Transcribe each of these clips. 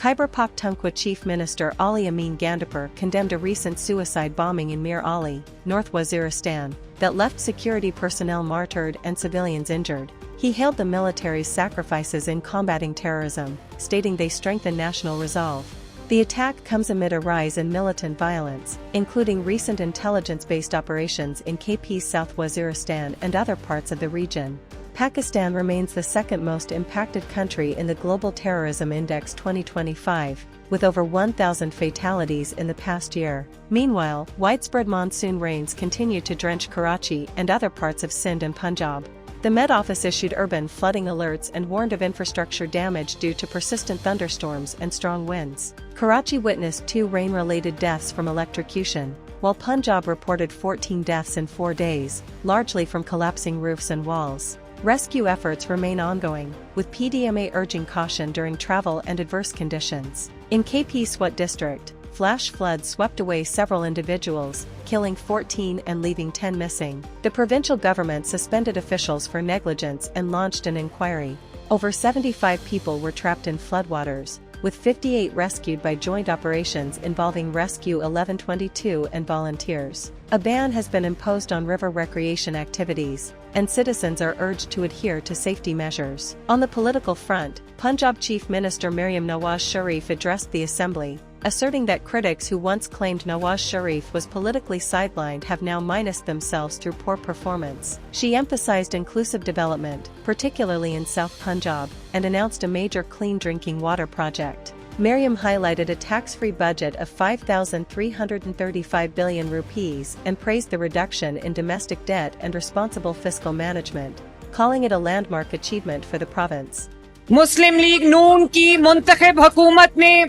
Khyber Pakhtunkhwa Chief Minister Ali Amin Gandapur condemned a recent suicide bombing in Mir Ali, North Waziristan, that left security personnel martyred and civilians injured. He hailed the military's sacrifices in combating terrorism, stating they strengthen national resolve. The attack comes amid a rise in militant violence, including recent intelligence-based operations in KP's South Waziristan and other parts of the region. Pakistan remains the second most impacted country in the Global Terrorism Index 2025, with over 1,000 fatalities in the past year. Meanwhile, widespread monsoon rains continue to drench Karachi and other parts of Sindh and Punjab. The Met Office issued urban flooding alerts and warned of infrastructure damage due to persistent thunderstorms and strong winds. Karachi witnessed 2 rain-related deaths from electrocution, while Punjab reported 14 deaths in 4 days, largely from collapsing roofs and walls. Rescue efforts remain ongoing, with PDMA urging caution during travel and adverse conditions. In KP Swat district, flash floods swept away several individuals, killing 14 and leaving 10 missing. The provincial government suspended officials for negligence and launched an inquiry. Over 75 people were trapped in floodwaters, with 58 rescued by joint operations involving Rescue 1122 and volunteers. A ban has been imposed on river recreation activities, and citizens are urged to adhere to safety measures. On the political front, Punjab Chief Minister Maryam Nawaz Sharif addressed the assembly, asserting that critics who once claimed Nawaz Sharif was politically sidelined have now minused themselves through poor performance. She emphasized inclusive development, particularly in South Punjab, and announced a major clean drinking water project. Maryam highlighted a tax-free budget of 5,335 billion rupees and praised the reduction in domestic debt and responsible fiscal management, calling it a landmark achievement for the province. Muslim League Noon की मुंतखब हुकूमत ने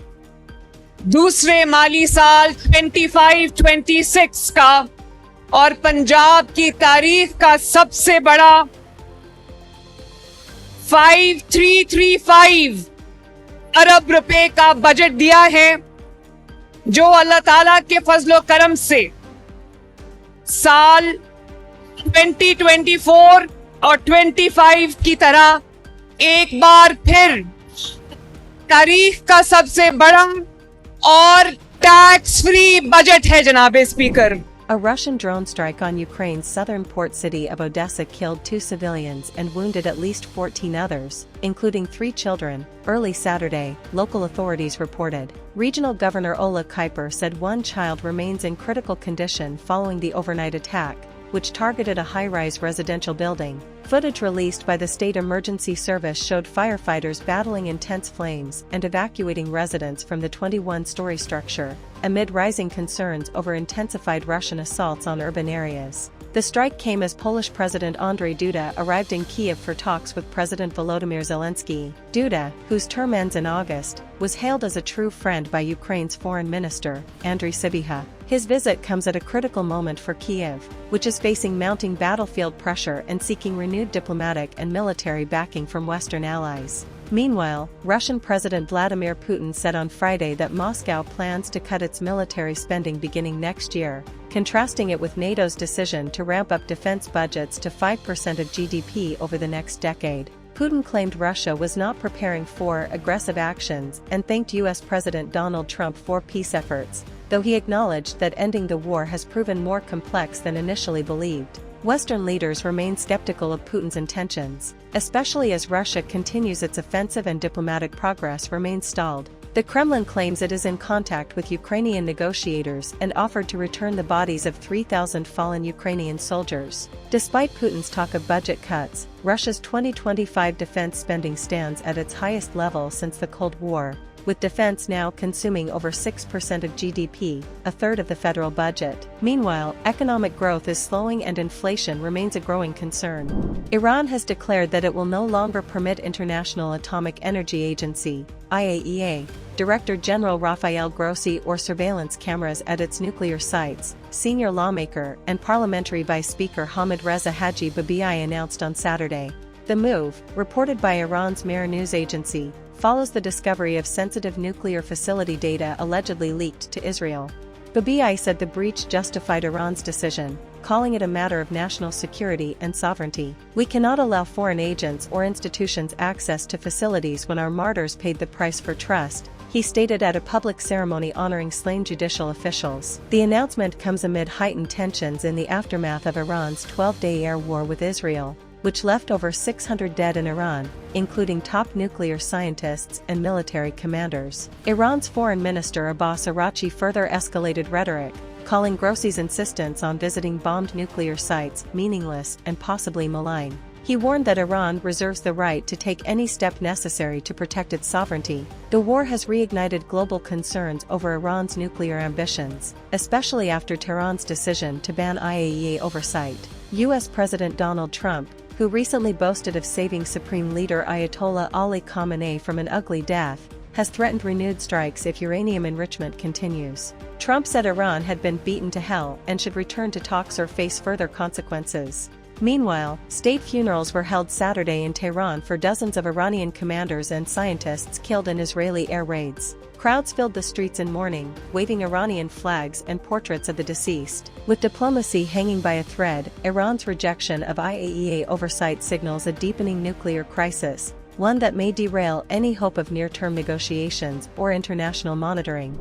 दूसरे माली साल 25-26 का और पंजाब की तारीख का सबसे बड़ा 5335 अरब रुपए का बजट दिया है, जो अल्लाह ताला के फजलो करम से साल 2024 और 25 की तरह एक बार फिर तारीख का सबसे बड़ा और टैक्स फ्री बजट है जनाब speaker. A Russian drone strike on Ukraine's southern port city of Odesa killed 2 civilians and wounded at least 14 others, including 3 children, early Saturday, local authorities reported. Regional Governor Ola Kuiper said 1 child remains in critical condition following the overnight attack, which targeted a high-rise residential building. Footage released by the State Emergency Service showed firefighters battling intense flames and evacuating residents from the 21-story structure, amid rising concerns over intensified Russian assaults on urban areas. The strike came as Polish President Andrzej Duda arrived in Kyiv for talks with President Volodymyr Zelenskyy. Duda, whose term ends in August, was hailed as a true friend by Ukraine's Foreign Minister, Andriy Sybiha. His visit comes at a critical moment for Kyiv, which is facing mounting battlefield pressure and seeking renewed diplomatic and military backing from Western allies. Meanwhile, Russian President Vladimir Putin said on Friday that Moscow plans to cut its military spending beginning next year, contrasting it with NATO's decision to ramp up defense budgets to 5% of GDP over the next decade. Putin claimed Russia was not preparing for aggressive actions and thanked U.S. President Donald Trump for peace efforts, though he acknowledged that ending the war has proven more complex than initially believed. Western leaders remain skeptical of Putin's intentions, especially as Russia continues its offensive and diplomatic progress remains stalled. The Kremlin claims it is in contact with Ukrainian negotiators and offered to return the bodies of 3,000 fallen Ukrainian soldiers. Despite Putin's talk of budget cuts, Russia's 2025 defense spending stands at its highest level since the Cold War, with defense now consuming over 6% of GDP, a third of the federal budget. Meanwhile, economic growth is slowing and inflation remains a growing concern. Iran has declared that it will no longer permit International Atomic Energy Agency, IAEA, Director General Rafael Grossi or surveillance cameras at its nuclear sites, senior lawmaker and parliamentary vice speaker Hamid Reza Haji Babiai announced on Saturday. The move, reported by Iran's Mehr news agency, follows the discovery of sensitive nuclear facility data allegedly leaked to Israel. Babiai said the breach justified Iran's decision, calling it a matter of national security and sovereignty. "We cannot allow foreign agents or institutions access to facilities when our martyrs paid the price for trust," he stated at a public ceremony honoring slain judicial officials. The announcement comes amid heightened tensions in the aftermath of Iran's 12-day air war with Israel, which left over 600 dead in Iran, including top nuclear scientists and military commanders. Iran's Foreign Minister Abbas Araghchi further escalated rhetoric, calling Grossi's insistence on visiting bombed nuclear sites meaningless and possibly malign. He warned that Iran reserves the right to take any step necessary to protect its sovereignty. The war has reignited global concerns over Iran's nuclear ambitions, especially after Tehran's decision to ban IAEA oversight. U.S. President Donald Trump, who recently boasted of saving Supreme Leader Ayatollah Ali Khamenei from an ugly death, has threatened renewed strikes if uranium enrichment continues. Trump said Iran had been beaten to hell and should return to talks or face further consequences. Meanwhile, state funerals were held Saturday in Tehran for dozens of Iranian commanders and scientists killed in Israeli air raids. Crowds filled the streets in mourning, waving Iranian flags and portraits of the deceased. With diplomacy hanging by a thread, Iran's rejection of IAEA oversight signals a deepening nuclear crisis, one that may derail any hope of near-term negotiations or international monitoring.